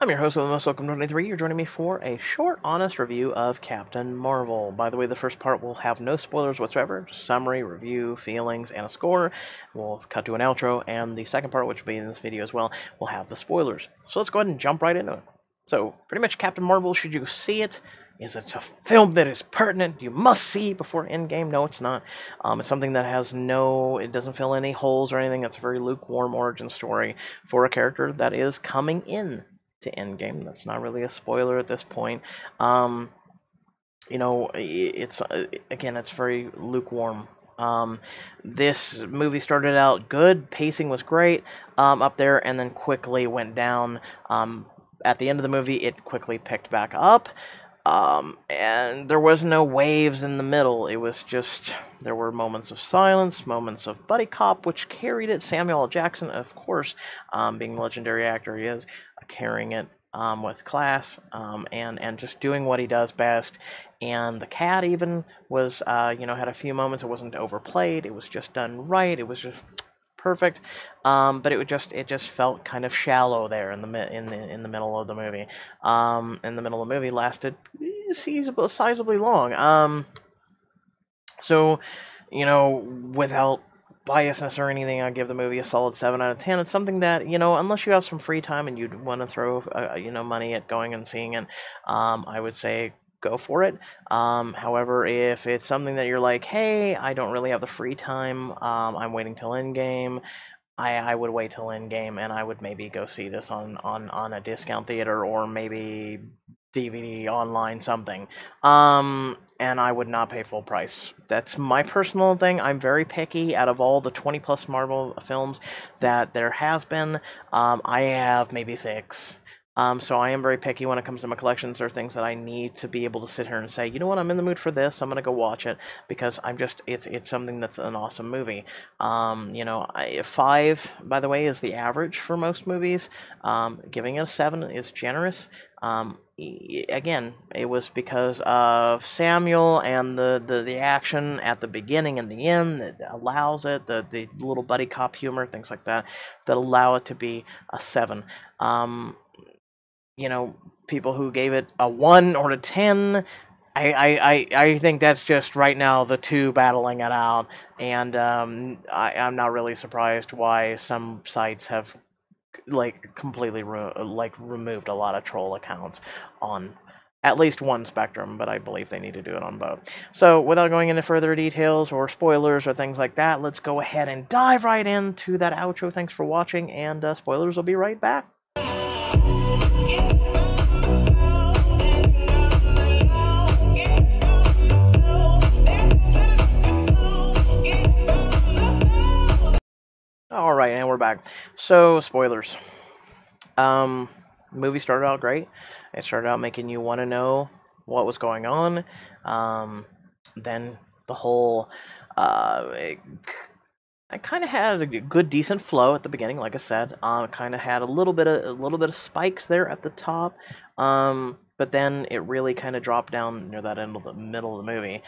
I'm your host of the Most Welcome 23. You're joining me for a short, honest review of Captain Marvel. By the way, the first part will have no spoilers whatsoever, just summary, review, feelings, and a score. We'll cut to an outro, and the second part, which will be in this video as well, will have the spoilers. So let's go ahead and jump right into it. So, pretty much Captain Marvel, should you see it, is it a film that is pertinent, you must see before Endgame? No, it's not. It's something that has it doesn't fill any holes or anything. It's a very lukewarm origin story for a character that is coming in to Endgame. That's not really a spoiler at this point. It's again, it's very lukewarm. This movie started out good, pacing was great up there, and then quickly went down. At the end of the movie, it quickly picked back up. And there was no waves in the middle. It was just, there were moments of silence, moments of buddy cop, which carried it. Samuel L. Jackson, of course, being the legendary actor he is, carrying it with class, and just doing what he does best. And the cat even was, had a few moments. It wasn't overplayed. It was just done right. It was just perfect, but it just felt kind of shallow there in the middle of the movie. And the middle of the movie lasted sizably long. So, without biasness or anything, I give the movie a solid 7 out of 10. It's something that, unless you have some free time and you'd want to throw, money at going and seeing it, I would say go for it. However, if it's something that you're like, hey, I don't really have the free time, I'm waiting till Endgame, I would wait till Endgame, and I would maybe go see this on a discount theater or maybe DVD online something. And I would not pay full price. That's my personal thing. I'm very picky. Out of all the 20 plus Marvel films that there has been, I have maybe 6. So I am very picky when it comes to my collections or things that I need to be able to sit here and say, you know what, I'm in the mood for this. I'm gonna go watch it because it's something that's an awesome movie. 5, by the way, is the average for most movies. Giving it a 7 is generous. Again, it was because of Samuel and the action at the beginning and the end that allows it, the little buddy cop humor, things like that, that allow it to be a 7. People who gave it a 1 or a 10, I think that's just right now the two battling it out, and I'm not really surprised why some sites have completely removed a lot of troll accounts on at least one spectrum, but I believe they need to do it on both. So without going into further details or spoilers or things like that, let's go ahead and dive right into that outro. Thanks for watching, and spoilers will be right back. Alright, and we're back. So, spoilers. Movie started out great. It started out making you want to know what was going on. Then the whole, I kind of had a good, decent flow at the beginning, like I said. Kind of had a little bit of spikes there at the top. But then it really kind of dropped down near that end of the middle of the movie.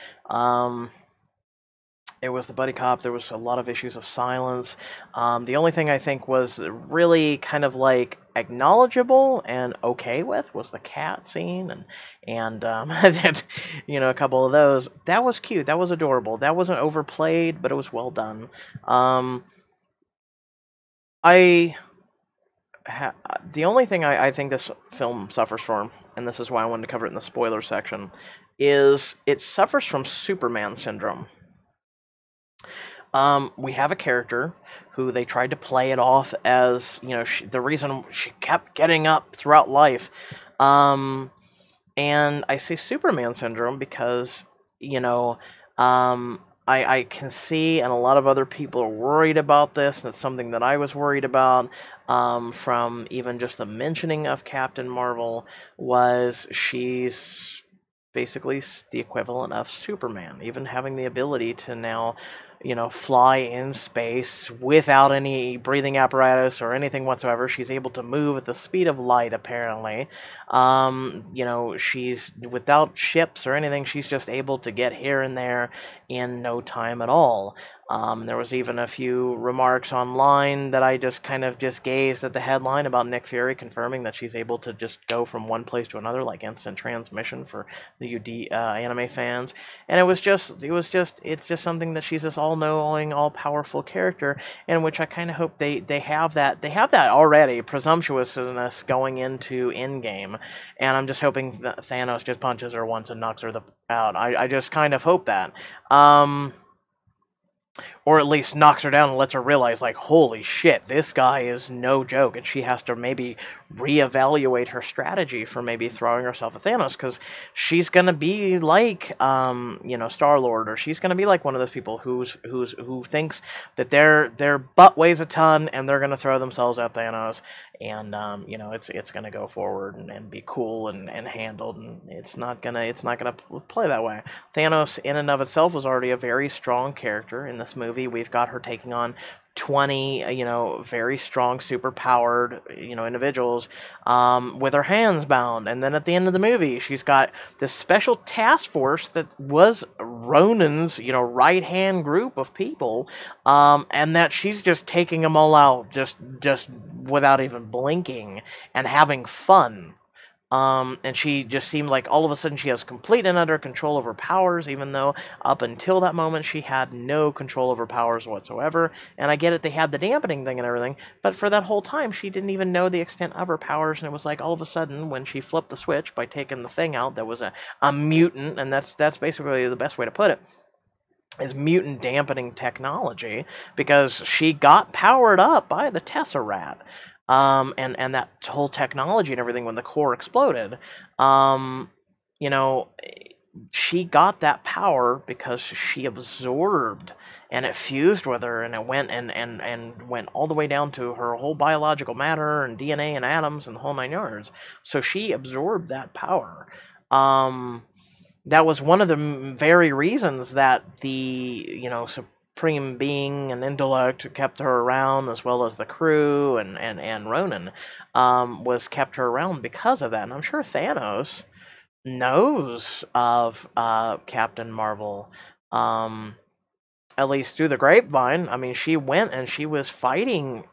It was the buddy cop. There was a lot of issues of silence. The only thing I think was really kind of like acknowledgeable and okay with was the cat scene, and a couple of those. That was cute. That was adorable. That wasn't overplayed, but it was well done. The only thing I think this film suffers from, and this is why I wanted to cover it in the spoiler section, is it suffers from Superman syndrome. We have a character who they tried to play it off as, the reason she kept getting up throughout life. And I say Superman syndrome because, I can see, and a lot of other people are worried about this, and it's something that I was worried about, from even just the mentioning of Captain Marvel, was she's basically the equivalent of Superman, even having the ability to now, fly in space without any breathing apparatus or anything whatsoever. She's able to move at the speed of light, apparently. She's without ships or anything. She's just able to get here and there in no time at all. There was even a few remarks online that I just kind of just gazed at the headline about Nick Fury confirming that she's able to just go from one place to another, like instant transmission for the anime fans. And it's just something that she's this all-knowing, all-powerful character, in which I kind of hope they have that already, presumptuousness going into Endgame, and I'm just hoping that Thanos just punches her once and knocks her out. I just kind of hope that. Um, or at least knocks her down and lets her realize, like, holy shit, this guy is no joke, and she has to maybe reevaluate her strategy for maybe throwing herself at Thanos, because she's gonna be like, Star Lord, or she's gonna be like one of those people who thinks that their butt weighs a ton and they're gonna throw themselves at Thanos, and it's gonna go forward and be cool and handled, and it's not gonna play that way. Thanos, in and of itself, was already a very strong character in this movie. We've got her taking on 20, very strong, super powered, individuals, with her hands bound. And then at the end of the movie, she's got this special task force that was Ronan's, right hand group of people, and that she's just taking them all out, just without even blinking and having fun. And she just seemed like all of a sudden she has complete and utter control over powers, even though up until that moment she had no control over powers whatsoever. And I get it, they had the dampening thing and everything, but for that whole time she didn't even know the extent of her powers, and it was like all of a sudden when she flipped the switch by taking the thing out that was a mutant, and that's basically the best way to put it, is mutant dampening technology, because she got powered up by the Tesseract, and that whole technology and everything when the core exploded. Um, you know, she got that power because she absorbed, and it fused with her, and it went and went all the way down to her whole biological matter and DNA and atoms and the whole nine yards. So she absorbed that power. That was one of the very reasons that the supreme being and intellect kept her around, as well as the crew and Ronan, was kept her around because of that. And I'm sure Thanos knows of Captain Marvel, at least through the grapevine. I mean, she went and she was fighting,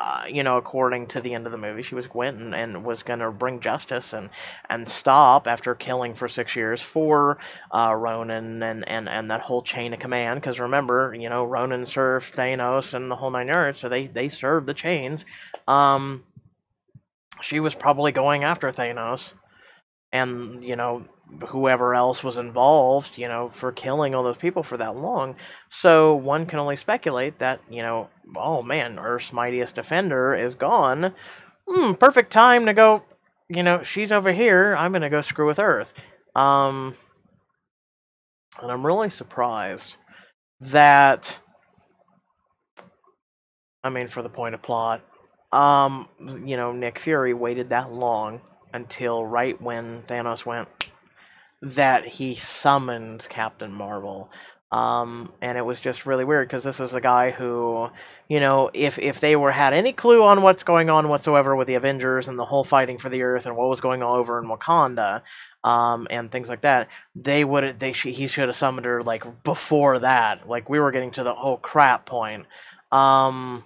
according to the end of the movie, she went and was going to bring justice and stop, after killing for 6 years, for Ronan and that whole chain of command. Because remember, Ronan served Thanos and the whole nine yards, so they served the chains. She was probably going after Thanos and whoever else was involved, for killing all those people for that long. So one can only speculate that, oh man, Earth's mightiest defender is gone. Perfect time to go. She's over here. I'm gonna go screw with Earth. And I'm really surprised that, I mean, for the point of plot, Nick Fury waited that long until right when Thanos went, that he summoned Captain Marvel. And it was just really weird, because this is a guy who, if they had any clue on what's going on whatsoever with the Avengers and the whole fighting for the Earth and what was going on over in Wakanda, and things like that, he should have summoned her like before that. Like, we were getting to the oh crap point. Um,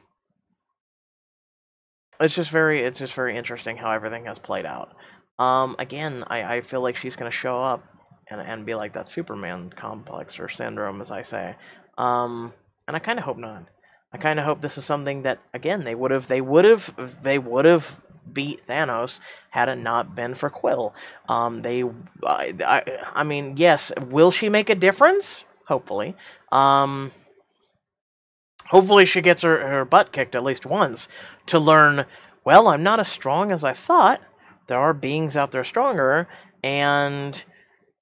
it's just very interesting how everything has played out. Again, I feel like she's gonna show up and be like that Superman complex or syndrome, as I say. And I kind of hope not. I kind of hope this is something that, again, they would have beat Thanos had it not been for Quill. I mean, yes, will she make a difference? Hopefully. Hopefully she gets her butt kicked at least once to learn, well, I'm not as strong as I thought. There are beings out there stronger, and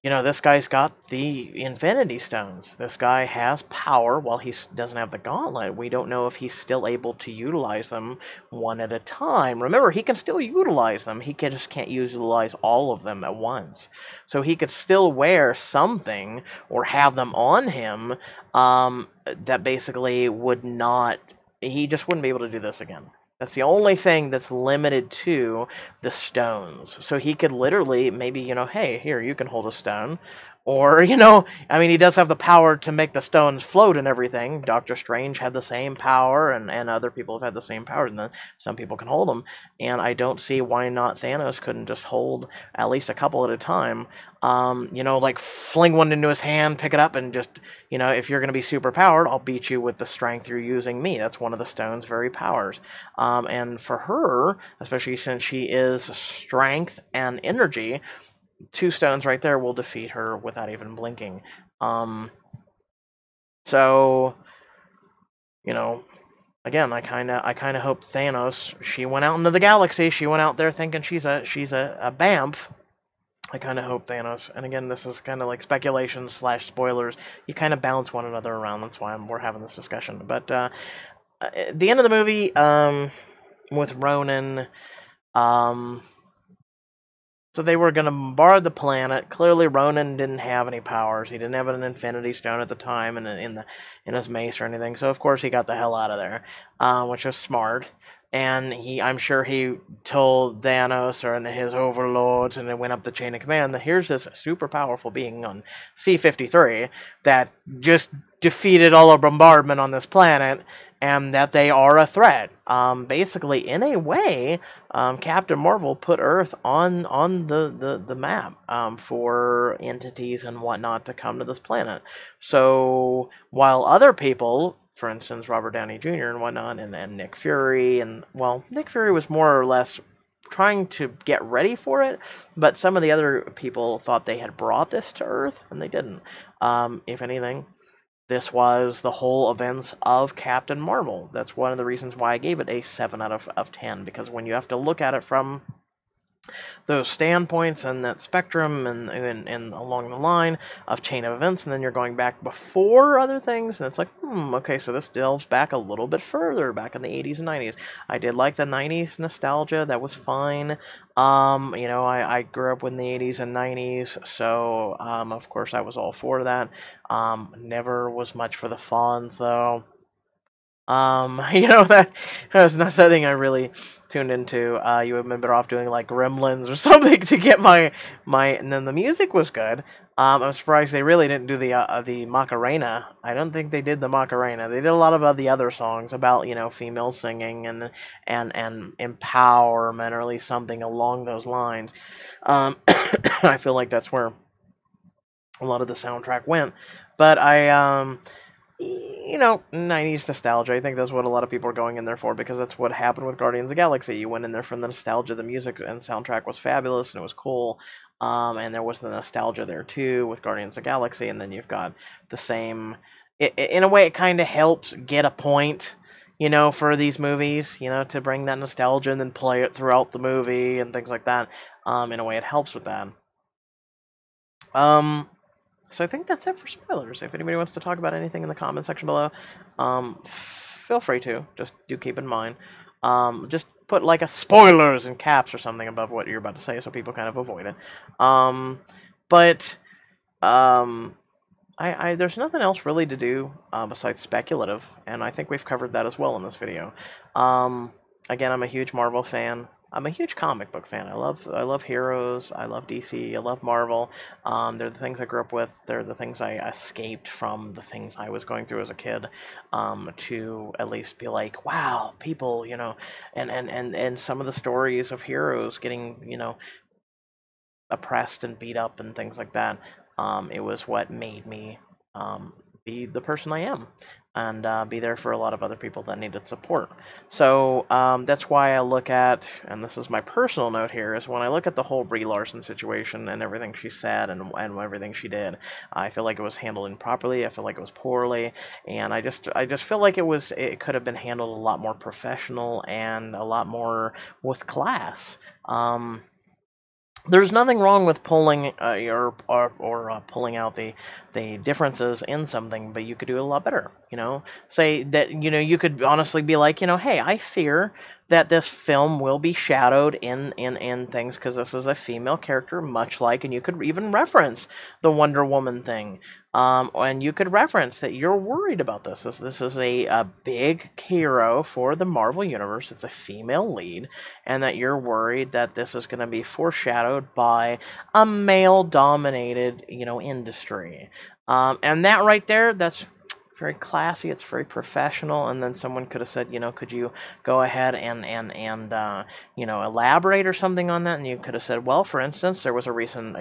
this guy's got the Infinity Stones. This guy has power. While he doesn't have the gauntlet, we don't know if he's still able to utilize them one at a time. Remember, he can still utilize them. Just can't utilize all of them at once. So he could still wear something or have them on him, that basically would not... He just wouldn't be able to do this again. That's the only thing that's limited to the stones. So he could literally, maybe, hey, here, you can hold a stone. Or, I mean, he does have the power to make the stones float and everything. Doctor Strange had the same power, and other people have had the same power, and then some people can hold them. And I don't see why not Thanos couldn't just hold at least a couple at a time. Like fling one into his hand, pick it up, and just, if you're going to be super powered, I'll beat you with the strength you're using me. That's one of the stone's very powers. And for her, especially since she is strength and energy, two stones right there will defeat her without even blinking. So, you know, again, I kind of hope Thanos. She went out into the galaxy. She went out there thinking she's a bamf. I kind of hope Thanos. And again, this is kind of like speculation slash spoilers. You kind of bounce one another around. That's why we're having this discussion. But at the end of the movie, with Ronan, um, so they were going to bombard the planet. Clearly, Ronan didn't have any powers. He didn't have an Infinity Stone at the time, in his mace or anything. So of course he got the hell out of there, which was smart. And I'm sure he told Thanos or his overlords, and it went up the chain of command that here's this super powerful being on C-53 that just defeated all the bombardment on this planet, and that they are a threat. Basically, in a way, Captain Marvel put Earth on the map, for entities and whatnot to come to this planet. So while other people, for instance, Robert Downey Jr. and whatnot, and Nick Fury, and well, Nick Fury was more or less trying to get ready for it, but some of the other people thought they had brought this to Earth, and they didn't. If anything, this was the whole events of Captain Marvel. That's one of the reasons why I gave it a 7 out of 10, because when you have to look at it from those standpoints and that spectrum, and along the line of chain of events, and then you're going back before other things, and it's like, okay, so this delves back a little bit further, back in the 80s and 90s. I did like the 90s nostalgia. That was fine. I grew up in the 80s and 90s, so of course I was all for that. Never was much for the Fonz, though. That was not something I really tuned into. You would have been better off doing like Gremlins or something to get my. And then the music was good. I'm surprised they really didn't do the Macarena. I don't think they did the Macarena. They did a lot of the other songs about female singing and empowerment, or at least something along those lines. I feel like that's where a lot of the soundtrack went. But 90s nostalgia. I think that's what a lot of people are going in there for, because that's what happened with Guardians of the Galaxy. You went in there from the nostalgia. The music and soundtrack was fabulous, and it was cool. And there was the nostalgia there too with Guardians of the Galaxy, and then you've got the same. In a way, it kind of helps get a point, for these movies, to bring that nostalgia and then play it throughout the movie and things like that. In a way, it helps with that. So I think that's it for spoilers. If anybody wants to talk about anything in the comment section below, um, feel free to. Just do keep in mind. Just put like a spoilers in caps or something above what you're about to say, so people kind of avoid it. But um, there's nothing else really to do besides speculative, and I think we've covered that as well in this video. Again, I'm a huge Marvel fan. I'm a huge comic book fan. I love heroes. I love DC. I love Marvel. They're the things I grew up with. They're the things I escaped from, the things I was going through as a kid. To at least be like, wow, people, and some of the stories of heroes getting, oppressed and beat up and things like that. It was what made me be the person I am, and be there for a lot of other people that needed support. So that's why I look at, and this is my personal note here, is when I look at the whole Brie Larson situation and everything she said and everything she did, I feel like it was handled improperly. I feel like it was poorly, and I just feel like it could have been handled a lot more professional and a lot more with class. There's nothing wrong with pulling pulling out the differences in something, but you could do it a lot better. Say that you could honestly be like, hey, I fear that this film will be shadowed in things because this is a female character, much like, and you could even reference the Wonder Woman thing. And you could reference that you're worried about this. This is a big hero for the Marvel Universe. It's a female lead, and that you're worried that this is going to be foreshadowed by a male-dominated, industry. And that right there, that's very classy. It's very professional. And then someone could have said, could you go ahead and elaborate or something on that? And you could have said, well, for instance, there was a recent,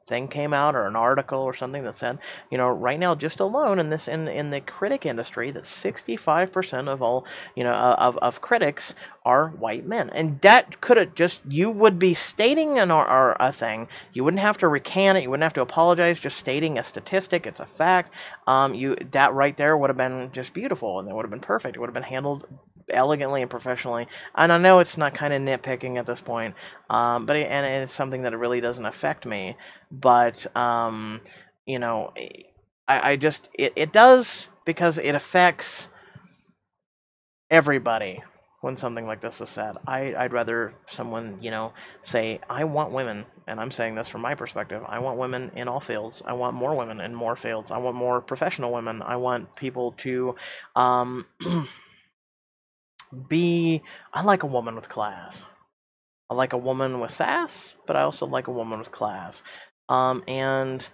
thing came out or an article or something that said, right now just alone in the critic industry, that 65% of all, of critics are white men. And that could have just, you would be stating a thing. You wouldn't have to recant it. You wouldn't have to apologize. Just stating a statistic. It's a fact. That right there would have been just beautiful, and it would have been perfect. It would have been handled elegantly and professionally. And I know it's not kind of nitpicking at this point, and it's something that it really doesn't affect me. But you know, I just it does, because it affects everybody when something like this is said. I'd rather someone, say, I want women, and I'm saying this from my perspective, I want women in all fields. I want more women in more fields. I want more professional women. I want people to be, I like a woman with class. I like a woman with sass, but I also like a woman with class. And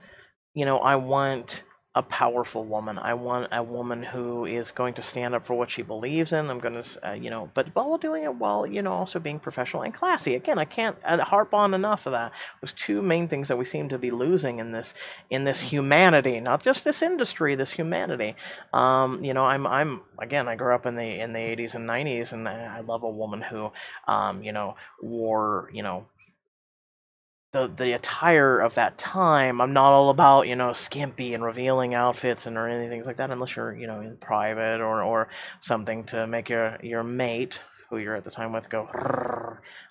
I want a powerful woman. I want a woman who is going to stand up for what she believes in. I'm going to, but while doing it while, also being professional and classy. Again, I can't harp on enough of that. There's two main things that we seem to be losing in this humanity, not just this industry, this humanity. I'm again, I grew up in the 80s and 90s, and I love a woman who, wore, the attire of that time. I'm not all about, skimpy and revealing outfits and or anything like that, unless you're, in private or something to make your mate, who you're at the time with, go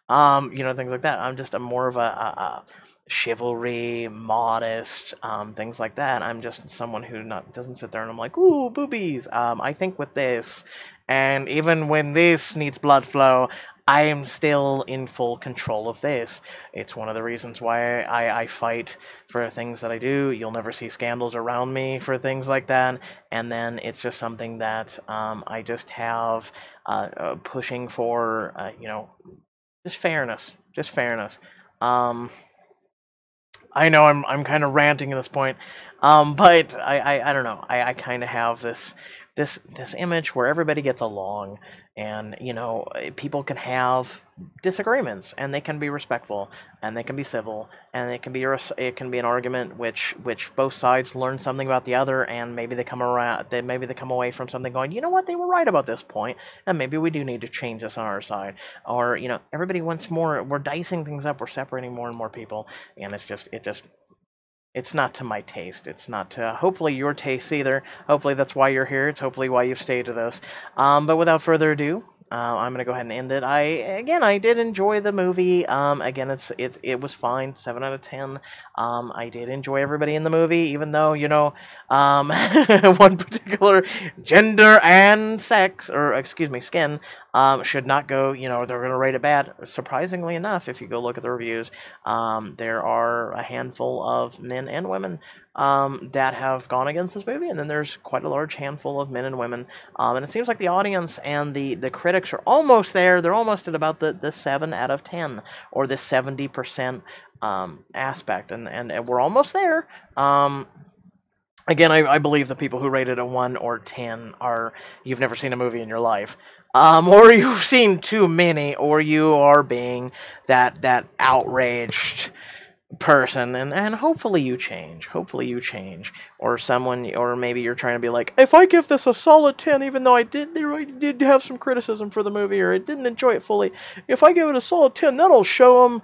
things like that. I'm more of a chivalry, modest, things like that. I'm just someone who not doesn't sit there and I'm like, ooh, boobies. I think with this, and even when this needs blood flow, I am still in full control of this. It's one of the reasons why I fight for things that I do. You'll never see scandals around me for things like that. And then it's just something that I just have pushing for, just fairness. Just fairness. Um, I know I'm kind of ranting at this point, but I don't know. I kind of have this image where everybody gets along, and people can have disagreements, and they can be respectful, and they can be civil, and it can be an argument which both sides learn something about the other, and maybe they come away from something going, you know what, they were right about this point, and maybe we do need to change this on our side, or everybody wants more. We're dicing things up. We're separating more and more people, and it's not to my taste. It's not to, hopefully, your taste either. Hopefully that's why you're here. It's hopefully why you've stayed to this. But without further ado, I'm gonna go ahead and end it. I did enjoy the movie. Again, it was fine. 7 out of 10. I did enjoy everybody in the movie, even though one particular gender and sex, or excuse me, skin, should not go. They're gonna rate it bad. Surprisingly enough, if you go look at the reviews, there are a handful of men and women that have gone against this movie, and then there's quite a large handful of men and women. And it seems like the audience and the critics are almost there. They're almost at about the 7 out of 10, or the 70% aspect, and we're almost there. Again, I believe the people who rated a 1 or 10 are, you've never seen a movie in your life. Or you've seen too many, or you are being that outraged person, and hopefully you change, or someone, or maybe you're trying to be like, if I give this a solid 10, even though I did have some criticism for the movie, or I didn't enjoy it fully, if I give it a solid 10, that'll show them.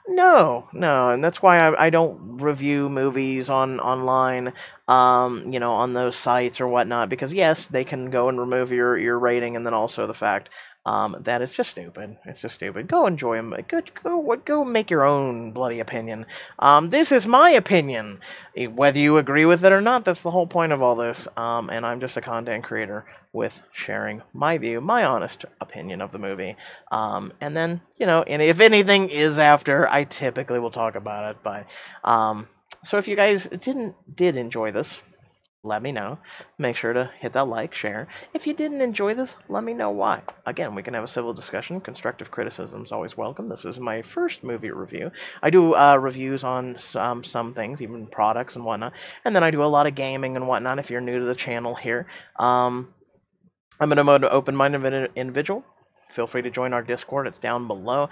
No, and that's why I don't review movies online, on those sites or whatnot, because yes, they can go and remove your rating, and then also the fact that is just stupid. It's just stupid. Go enjoy them. Go make your own bloody opinion. This is my opinion. Whether you agree with it or not, that's the whole point of all this. And I'm just a content creator with sharing my view, my honest opinion of the movie. And then, and if anything is after, I typically will talk about it. But so if you guys did enjoy this, let me know. Make sure to hit that like, share. If you didn't enjoy this, let me know why. Again, we can have a civil discussion. Constructive criticism is always welcome. This is my first movie review. I do reviews on some things, even products and whatnot. And then I do a lot of gaming and whatnot if you're new to the channel here. I'm an open-minded individual. Feel free to join our Discord. It's down below,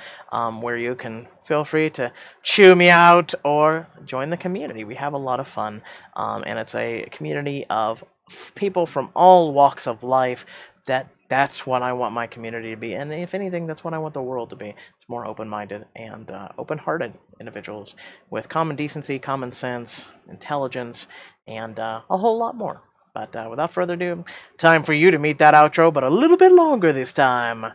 where you can feel free to chew me out or join the community. We have a lot of fun, and it's a community of people from all walks of life. That's what I want my community to be, and if anything, that's what I want the world to be. It's more open-minded and open-hearted individuals with common decency, common sense, intelligence, and a whole lot more. But without further ado, time for you to meet that outro, but a little bit longer this time.